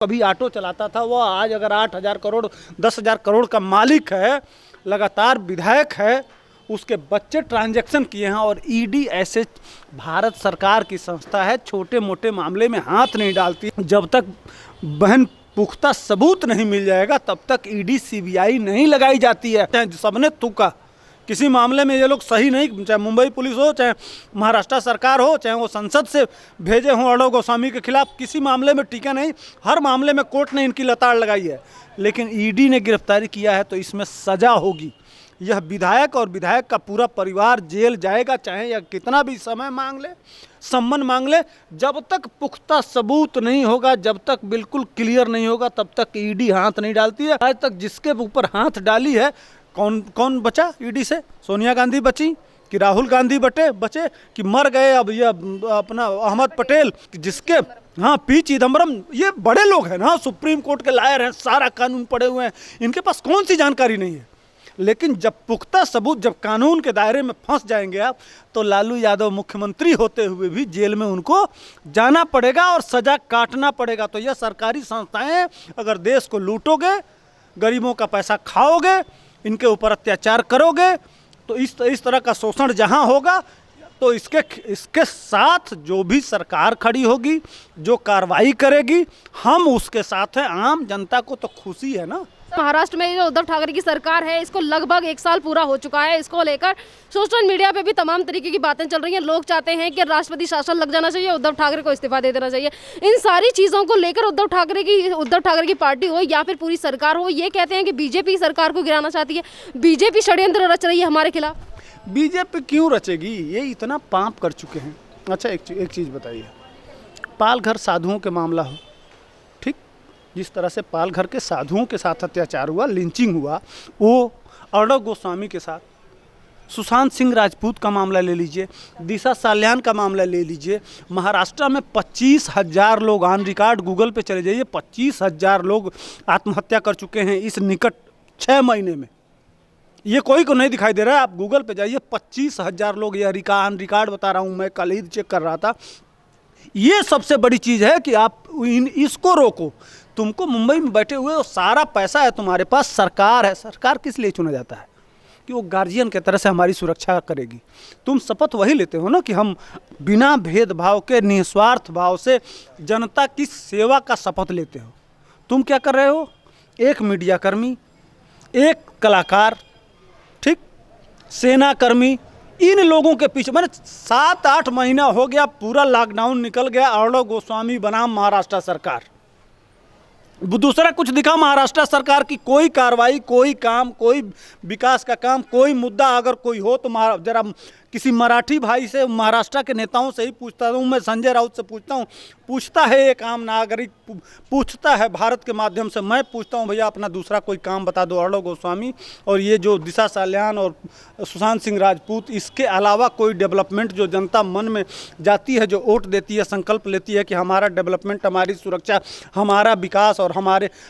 कभी ऑटो चलाता था, वो आज अगर 8,000 करोड़ 10,000 करोड़ का मालिक है, लगातार विधायक है, उसके बच्चे ट्रांजैक्शन किए हैं। और ईडी ऐसे भारत सरकार की संस्था है, छोटे मोटे मामले में हाथ नहीं डालती। जब तक बहन पुख्ता सबूत नहीं मिल जाएगा तब तक ईडी सीबीआई नहीं लगाई जाती है। सबने तुका किसी मामले में ये लोग सही नहीं, चाहे मुंबई पुलिस हो, चाहे महाराष्ट्र सरकार हो, चाहे वो संसद से भेजे हों अर्णब गोस्वामी के खिलाफ, किसी मामले में टीका नहीं। हर मामले में कोर्ट ने इनकी लताड़ लगाई है, लेकिन ईडी ने गिरफ्तारी किया है तो इसमें सजा होगी। यह विधायक और विधायक का पूरा परिवार जेल जाएगा, चाहे या कितना भी समय मांग ले, सम्मन मांग ले। जब तक पुख्ता सबूत नहीं होगा, जब तक बिल्कुल क्लियर नहीं होगा, तब तक ईडी हाथ नहीं डालती है। आज तक जिसके ऊपर हाथ डाली है, कौन कौन बचा ईडी से? सोनिया गांधी बची कि राहुल गांधी बचे कि मर गए अब ये अपना अहमद पटेल, जिसके हाँ पी चिदम्बरम, ये बड़े लोग हैं ना, सुप्रीम कोर्ट के लायर हैं, सारा कानून पढ़े हुए हैं, इनके पास कौन सी जानकारी नहीं है। लेकिन जब पुख्ता सबूत, जब कानून के दायरे में फंस जाएंगे आप, तो लालू यादव मुख्यमंत्री होते हुए भी जेल में उनको जाना पड़ेगा और सजा काटना पड़ेगा। तो यह सरकारी संस्थाएं, अगर देश को लूटोगे, गरीबों का पैसा खाओगे, इनके ऊपर अत्याचार करोगे, तो इस तरह का शोषण जहां होगा, तो इसके साथ जो भी सरकार खड़ी होगी, जो कार्रवाई करेगी, हम उसके साथ हैं। आम जनता को तो खुशी है ना। महाराष्ट्र में जो उद्धव ठाकरे की सरकार है, इसको लगभग 1 साल पूरा हो चुका है। इसको लेकर सोशल मीडिया पे भी तमाम तरीके की बातें चल रही हैं। लोग चाहते हैं कि राष्ट्रपति शासन लग जाना चाहिए, उद्धव ठाकरे को इस्तीफा दे देना चाहिए। इन सारी चीज़ों को लेकर उद्धव ठाकरे की पार्टी हो या फिर पूरी सरकार हो, ये कहते हैं कि बीजेपी सरकार को गिराना चाहती है, बीजेपी षड्यंत्र रच रही है हमारे खिलाफ। बीजेपी क्यों रचेगी? ये इतना पाप कर चुके हैं। अच्छा, एक चीज़ बताइए, पालघर साधुओं के मामला हो, ठीक, जिस तरह से पालघर के साधुओं के साथ अत्याचार हुआ, लिंचिंग हुआ, वो अर्णब गोस्वामी के साथ, सुशांत सिंह राजपूत का मामला ले लीजिए, दिशा साल्यान का मामला ले लीजिए। महाराष्ट्र में 25,000 लोग, ऑन रिकॉर्ड गूगल पे चले जाइए, 25,000 लोग आत्महत्या कर चुके हैं इस निकट 6 महीने में। ये कोई को नहीं दिखाई दे रहा है, आप गूगल पे जाइए, 25,000 लोग, यह ऑन रिकॉर्ड बता रहा हूँ मैं, कल ही चेक कर रहा था। ये सबसे बड़ी चीज़ है कि आप इसको रोको। तुमको मुंबई में बैठे हुए, सारा पैसा है तुम्हारे पास, सरकार है। सरकार किस लिए चुना जाता है? कि वो गार्जियन के तरह से हमारी सुरक्षा करेगी। तुम शपथ वही लेते हो ना कि हम बिना भेदभाव के, निस्वार्थ भाव से जनता की सेवा का शपथ लेते हो। तुम क्या कर रहे हो? एक मीडियाकर्मी, एक कलाकार, ठीक, सेनाकर्मी, इन लोगों के पीछे, मैंने 7-8 महीना हो गया, पूरा लॉकडाउन निकल गया, अर्णब गोस्वामी बनाम महाराष्ट्र सरकार। दूसरा कुछ दिखा महाराष्ट्र सरकार की? कोई कार्रवाई, कोई काम, कोई विकास का काम, कोई मुद्दा अगर कोई हो तो जरा किसी मराठी भाई से, महाराष्ट्र के नेताओं से ही पूछता हूँ मैं, संजय राउत से पूछता हूँ, पूछता है एक आम नागरिक, पूछता है भारत के माध्यम से, मैं पूछता हूँ भैया अपना दूसरा कोई काम बता दो। अर्णब गोस्वामी और ये जो दिशा साल्यान और सुशांत सिंह राजपूत, इसके अलावा कोई डेवलपमेंट जो जनता मन में जाती है, जो वोट देती है, संकल्प लेती है कि हमारा डेवलपमेंट, हमारी सुरक्षा, हमारा विकास और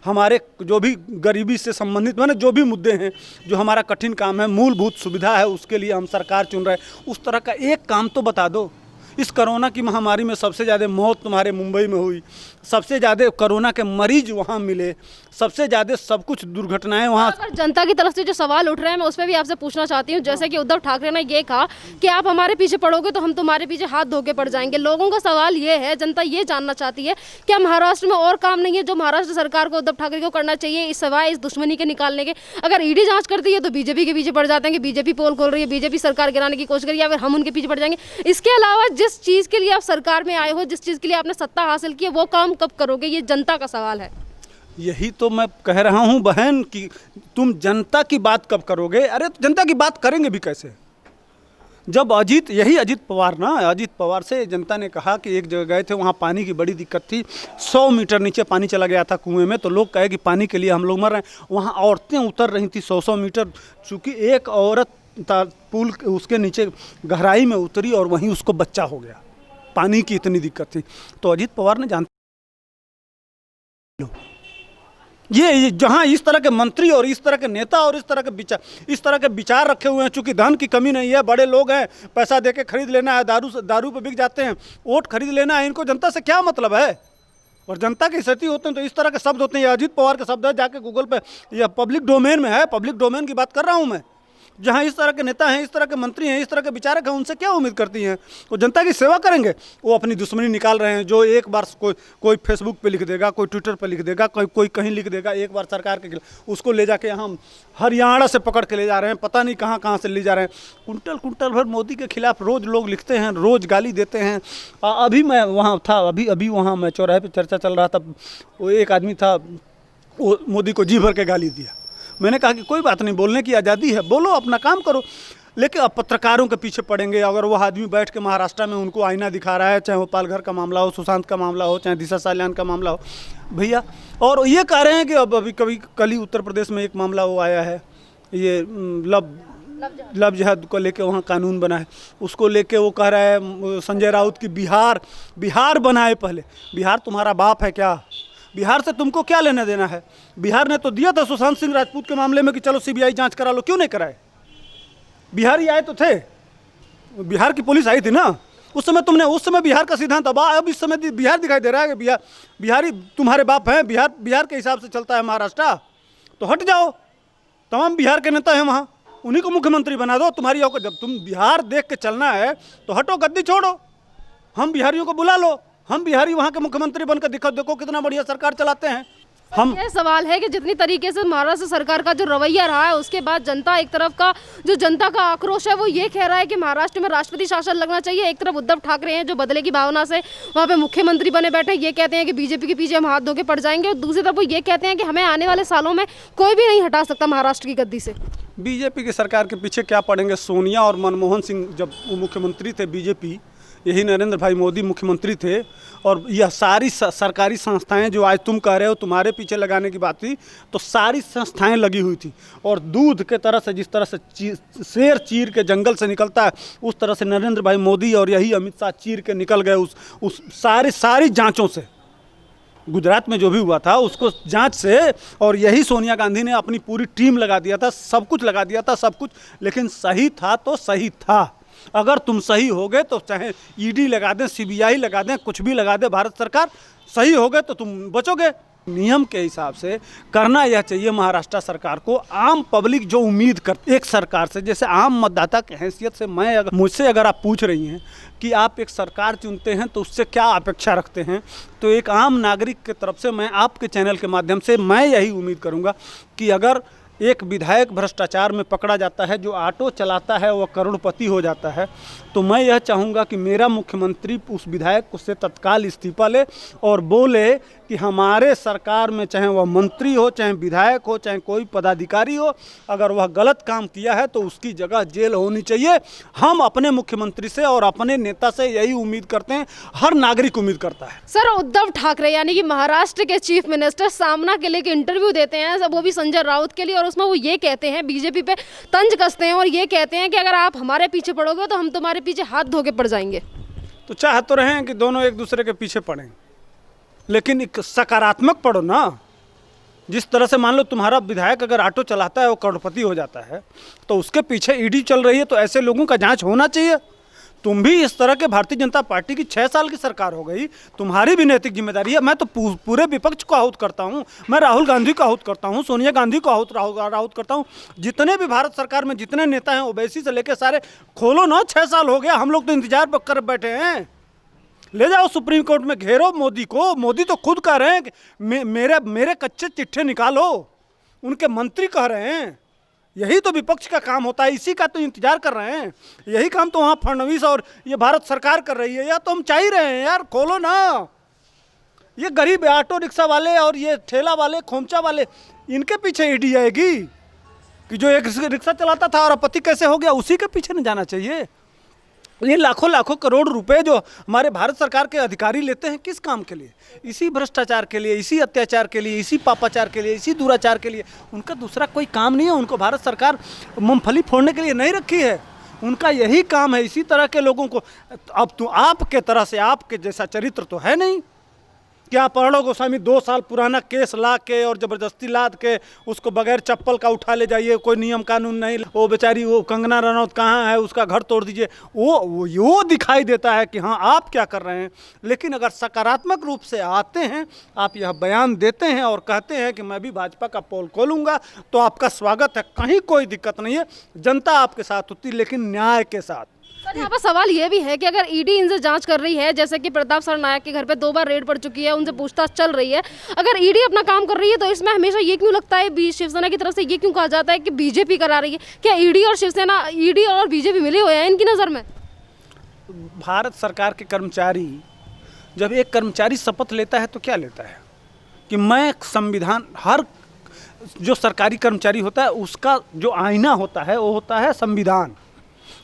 हमारे जो भी गरीबी से संबंधित, मैंने जो भी मुद्दे हैं, जो हमारा कठिन काम है, मूलभूत सुविधा है, उसके लिए हम सरकार चुन रहे हैं, उस तरह का एक काम तो बता दो। इस कोरोना की महामारी में सबसे ज़्यादा मौत तुम्हारे मुंबई में हुई, सबसे ज़्यादा कोरोना के मरीज वहाँ मिले, सबसे ज़्यादा सब कुछ दुर्घटनाएं वहाँ। अगर जनता की तरफ से जो सवाल उठ रहे हैं, मैं उस पर भी आपसे पूछना चाहती हूँ। जैसे कि उद्धव ठाकरे ने ये कहा कि आप हमारे पीछे पड़ोगे तो हम तुम्हारे पीछे हाथ धो के पड़ जाएंगे। लोगों का सवाल ये है, जनता ये जानना चाहती है, क्या महाराष्ट्र में और काम नहीं है जो महाराष्ट्र सरकार को, उद्धव ठाकरे को करना चाहिए, इस सिवाय इस दुश्मनी के निकालने के? अगर ईडी जाँच करती है तो बीजेपी के पीछे पड़ जाते हैं कि बीजेपी पोल खोल रही है, बीजेपी सरकार गिराने की कोशिश करी, या फिर हम उनके पीछे पड़ जाएंगे। इसके अलावा जिस चीज़ के लिए आप सरकार में आए हो, जिस चीज़ के लिए आपने सत्ता हासिल की है, वो काम कब करोगे? ये जनता का सवाल है। यही तो मैं कह रहा हूँ बहन कि तुम जनता की बात कब करोगे? अरे तो जनता की बात करेंगे भी कैसे? जब अजीत पवार से जनता ने कहा कि एक जगह गए थे, वहाँ पानी की बड़ी दिक्कत थी, 100 मीटर नीचे पानी चला गया था कुएं में, तो लोग कहे कि पानी के लिए हम लोग मर रहे हैं। वहाँ औरतें उतर रही थी 100 मीटर, चूँकि एक औरत पुल उसके नीचे गहराई में उतरी और वहीं उसको बच्चा हो गया, पानी की इतनी दिक्कत थी। तो अजीत पवार ने जानते, ये जहां इस तरह के मंत्री और इस तरह के नेता और इस तरह के विचार रखे हुए हैं, चूंकि धन की कमी नहीं है, बड़े लोग हैं, पैसा देके खरीद लेना है, दारू पे बिक जाते हैं, वोट खरीद लेना है, इनको जनता से क्या मतलब है? और जनता की स्थिति होते हैं तो इस तरह के शब्द होते हैं। ये अजीत पवार के शब्द है, जाके गूगल पे, यह पब्लिक डोमेन में है, पब्लिक डोमेन की बात कर रहा हूँ मैं। जहाँ इस तरह के नेता हैं, इस तरह के मंत्री हैं, इस तरह के विचारक हैं, उनसे क्या उम्मीद करती हैं? वो जनता की सेवा करेंगे? वो अपनी दुश्मनी निकाल रहे हैं। जो एक बार कोई फेसबुक पे लिख देगा, कोई ट्विटर पे लिख देगा, कोई कहीं लिख देगा एक बार सरकार के खिलाफ, उसको ले जाके हम हरियाणा से पकड़ के ले जा रहे हैं, पता नहीं कहाँ कहाँ से ले जा रहे हैं। कुंटल कुंटल भर मोदी के खिलाफ रोज़ लोग लिखते हैं, रोज़ गाली देते हैं। अभी मैं वहाँ था, अभी वहाँ मैं चौराहे पर चर्चा चल रहा था, वो एक आदमी था, वो मोदी को जी भर के गाली दिया। मैंने कहा कि कोई बात नहीं, बोलने की आज़ादी है, बोलो, अपना काम करो, लेकिन अब पत्रकारों के पीछे पड़ेंगे। अगर वो आदमी बैठ के महाराष्ट्र में उनको आईना दिखा रहा है, चाहे वो पालघर का मामला हो, सुशांत का मामला हो, चाहे दिशा सालियान का मामला हो, भैया, और ये कह रहे हैं कि अब अभी कल ही उत्तर प्रदेश में एक मामला वो आया है, ये लव जिहाद को लेके वहाँ कानून बना है, उसको लेके वो कह रहा है संजय राउत की बिहार बनाए पहले। बिहार तुम्हारा बाप है क्या? बिहार से तुमको क्या लेना देना है? बिहार ने तो दिया था सुशांत सिंह राजपूत के मामले में कि चलो सीबीआई जांच करा लो, क्यों नहीं कराए? बिहारी आए तो थे, बिहार की पुलिस आई थी ना उस समय बिहार का सिद्धांत। अब इस समय बिहार दिखाई दे रहा है कि बिहारी तुम्हारे बाप हैं, बिहार के हिसाब से चलता है महाराष्ट्र, तो हट जाओ। तमाम बिहार के नेता हैं वहाँ, उन्हीं को मुख्यमंत्री बना दो। तुम्हारी औकात, जब तुम बिहार देख के चलना है तो हटो, गद्दी छोड़ो, हम बिहारियों को बुला लो, हम बिहारी वहाँ के मुख्यमंत्री बनकर दिखाओ, देखो कितना बढ़िया सरकार चलाते हैं हम। ये सवाल है कि जितनी तरीके से महाराष्ट्र सरकार का जो रवैया रहा है, उसके बाद जनता, एक तरफ का जो जनता का आक्रोश है वो ये कह रहा है कि महाराष्ट्र में राष्ट्रपति शासन लगना चाहिए। एक तरफ उद्धव ठाकरे हैं जो बदले की भावना से वहाँ पे मुख्यमंत्री बने बैठे, ये कहते हैं कि बीजेपी के पीछे हम हाथ धो के पड़ जाएंगे, और दूसरी तरफ वो ये कहते हैं कि हमें आने वाले सालों में कोई भी नहीं हटा सकता महाराष्ट्र की गद्दी से। बीजेपी की सरकार के पीछे क्या पड़ेंगे? सोनिया और मनमोहन सिंह जब वो मुख्यमंत्री थे, बीजेपी, यही नरेंद्र भाई मोदी मुख्यमंत्री थे, और यह सारी सरकारी संस्थाएं जो आज तुम कह रहे हो तुम्हारे पीछे लगाने की बात थी, तो सारी संस्थाएं लगी हुई थी। और दूध के तरह से, जिस तरह से शेर चीर के जंगल से निकलता है, उस तरह से नरेंद्र भाई मोदी और यही अमित शाह चीर के निकल गए उस सारी जांचों से। गुजरात में जो भी हुआ था उसको जांच से, और यही सोनिया गांधी ने अपनी पूरी टीम लगा दिया था, सब कुछ लगा दिया था, सब कुछ। लेकिन सही था तो सही था। अगर तुम सही हो गए तो चाहे ईडी लगा दें, सीबीआई लगा दें, कुछ भी लगा दे भारत सरकार, सही हो गए तो तुम बचोगे। नियम के हिसाब से करना यह चाहिए महाराष्ट्र सरकार को। आम पब्लिक जो उम्मीद करती एक सरकार से, जैसे आम मतदाता की हैसियत से मुझसे अगर आप पूछ रही हैं कि आप एक सरकार चुनते हैं तो उससे क्या अपेक्षा रखते हैं, तो एक आम नागरिक की तरफ से मैं आपके चैनल के माध्यम से मैं यही उम्मीद करूंगा कि अगर एक विधायक भ्रष्टाचार में पकड़ा जाता है, जो ऑटो चलाता है वह करोड़पति हो जाता है, तो मैं यह चाहूँगा कि मेरा मुख्यमंत्री उस विधायक से तत्काल इस्तीफा ले और बोले कि हमारे सरकार में चाहे वह मंत्री हो, चाहे विधायक हो, चाहे कोई पदाधिकारी हो, अगर वह गलत काम किया है तो उसकी जगह जेल होनी चाहिए। हम अपने मुख्यमंत्री से और अपने नेता से यही उम्मीद करते हैं, हर नागरिक उम्मीद करता है। सर, उद्धव ठाकरे यानी कि महाराष्ट्र के चीफ मिनिस्टर सामना के लिए इंटरव्यू देते हैं, वो भी संजय राउत के लिए, और उसमें वो ये कहते हैं, बीजेपी पे तंज कसते हैं और ये कहते हैं कि अगर आप हमारे पीछे पड़ोगे तो हम तुम्हारे पीछे हाथ धो के पड़ जाएंगे। तो चाह तो रहे हैं कि दोनों एक दूसरे के पीछे पड़ें, लेकिन एक सकारात्मक पढ़ो ना। जिस तरह से मान लो तुम्हारा विधायक अगर ऑटो चलाता है वो करोड़पति हो जाता है, तो उसके पीछे ईडी चल रही है, तो ऐसे लोगों का जांच होना चाहिए। तुम भी इस तरह के, भारतीय जनता पार्टी की 6 साल की सरकार हो गई, तुम्हारी भी नैतिक जिम्मेदारी है। मैं तो पूरे विपक्ष को आहूत करता हूँ, मैं राहुल गांधी को आहूत करता हूँ, सोनिया गांधी को आहूत करता हूँ, जितने भी भारत सरकार में जितने नेता हैं ओवैसी से लेकर सारे, खोलो ना। 6 साल हो गया, हम लोग तो इंतजार कर बैठे हैं। ले जाओ सुप्रीम कोर्ट में, घेरो मोदी को। मोदी तो खुद कह रहे हैं कि मेरे कच्चे चिट्ठे निकालो, उनके मंत्री कह रहे हैं। यही तो विपक्ष का काम होता है, इसी का तो इंतजार कर रहे हैं। यही काम तो वहाँ फडणवीस और ये भारत सरकार कर रही है, या तो हम चाह ही रहे हैं यार, खोलो ना। ये गरीब ऑटो रिक्शा वाले और ये ठेला वाले, खोमचा वाले, इनके पीछे ईडी आएगी कि जो एक रिक्शा चलाता था और पति कैसे हो गया, उसी के पीछे नहीं जाना चाहिए। ये लाखों करोड़ रुपए जो हमारे भारत सरकार के अधिकारी लेते हैं, किस काम के लिए? इसी भ्रष्टाचार के लिए, इसी अत्याचार के लिए, इसी पापाचार के लिए, इसी दुराचार के लिए। उनका दूसरा कोई काम नहीं है। उनको भारत सरकार मूंगफली फोड़ने के लिए नहीं रखी है, उनका यही काम है। इसी तरह के लोगों को, अब तो आपके तरह से, आपके जैसा चरित्र तो है नहीं, क्या पढ़ो गोस्वामी 2 साल पुराना केस ला के और ज़बरदस्ती लाद के उसको बगैर चप्पल का उठा ले जाइए, कोई नियम कानून नहीं, वो बेचारी वो कंगना रनौत कहाँ है, उसका घर तोड़ दीजिए, वो दिखाई देता है कि हाँ आप क्या कर रहे हैं। लेकिन अगर सकारात्मक रूप से आते हैं, आप यह बयान देते हैं और कहते हैं कि मैं भी भाजपा का पोल खोलूँगा, तो आपका स्वागत है, कहीं कोई दिक्कत नहीं है, जनता आपके साथ होती, लेकिन न्याय के साथ। सर यहाँ पर सवाल ये भी है कि अगर ईडी इनसे जांच कर रही है, जैसे कि प्रताप सरनायक के घर पे 2 बार रेड पड़ चुकी है, उनसे पूछताछ चल रही है, अगर ईडी अपना काम कर रही है, तो इसमें हमेशा ये क्यों लगता है, शिवसेना की तरफ से ये क्यों कहा जाता है कि बीजेपी करा रही है? क्या ईडी और शिवसेना, ईडी और बीजेपी मिले हुए हैं इनकी नज़र में? भारत सरकार के कर्मचारी, जब एक कर्मचारी शपथ लेता है तो क्या लेता है कि मैं संविधान, हर जो सरकारी कर्मचारी होता है उसका जो आईना होता है वो होता है संविधान।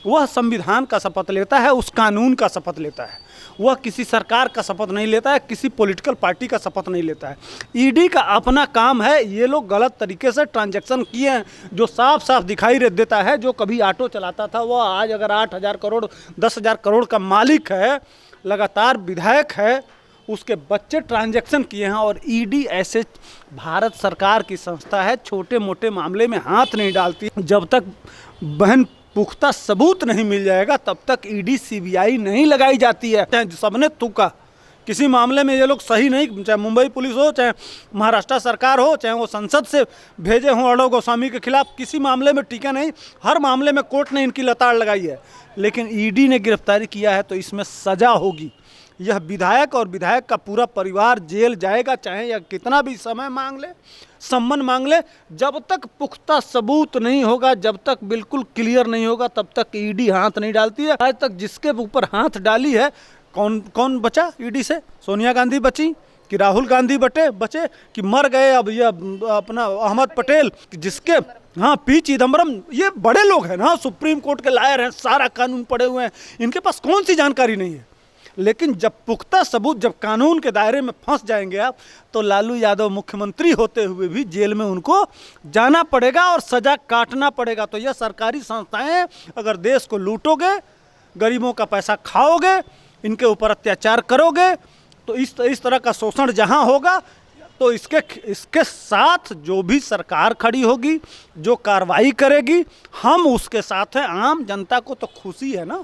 वह संविधान का शपथ लेता है, उस कानून का शपथ लेता है, वह किसी सरकार का शपथ नहीं लेता है, किसी पॉलिटिकल पार्टी का शपथ नहीं लेता है। ईडी का अपना काम है, ये लोग गलत तरीके से ट्रांजैक्शन किए हैं, जो साफ साफ दिखाई देता है। जो कभी ऑटो चलाता था वह आज अगर 8,000 करोड़ 10,000 करोड़ का मालिक है, लगातार विधायक है, उसके बच्चे ट्रांजैक्शन किए हैं। और ईडी ऐसे भारत सरकार की संस्था है, छोटे मोटे मामले में हाथ नहीं डालती। जब तक बहन पुख्ता सबूत नहीं मिल जाएगा तब तक ईडी सीबीआई नहीं लगाई जाती है। चाहे सबने तुका, किसी मामले में ये लोग सही नहीं, चाहे मुंबई पुलिस हो, चाहे महाराष्ट्र सरकार हो, चाहे वो संसद से भेजे हों अर्णव गोस्वामी के खिलाफ, किसी मामले में टीका नहीं, हर मामले में कोर्ट ने इनकी लताड़ लगाई है। लेकिन ईडी ने गिरफ्तारी किया है तो इसमें सजा होगी। यह विधायक और विधायक का पूरा परिवार जेल जाएगा, चाहे यह कितना भी समय मांग ले, सम्मन मांग ले। जब तक पुख्ता सबूत नहीं होगा, जब तक बिल्कुल क्लियर नहीं होगा, तब तक ईडी हाथ नहीं डालती है। आज तक जिसके ऊपर हाथ डाली है, कौन बचा ईडी से? सोनिया गांधी बची कि राहुल गांधी बचे कि मर गए अब ये अपना अहमद पटेल, जिसके हाँ पी चिदम्बरम, ये बड़े लोग हैं ना, सुप्रीम कोर्ट के लायर हैं, सारा कानून पढ़े हुए हैं, इनके पास कौन सी जानकारी नहीं है। लेकिन जब पुख्ता सबूत, जब कानून के दायरे में फंस जाएंगे आप, तो लालू यादव मुख्यमंत्री होते हुए भी जेल में उनको जाना पड़ेगा और सजा काटना पड़ेगा। तो यह सरकारी संस्थाएं, अगर देश को लूटोगे, गरीबों का पैसा खाओगे, इनके ऊपर अत्याचार करोगे, तो इस तरह का शोषण जहां होगा, तो इसके साथ जो भी सरकार खड़ी होगी, जो कार्रवाई करेगी, हम उसके साथ हैं। आम जनता को तो खुशी है ना।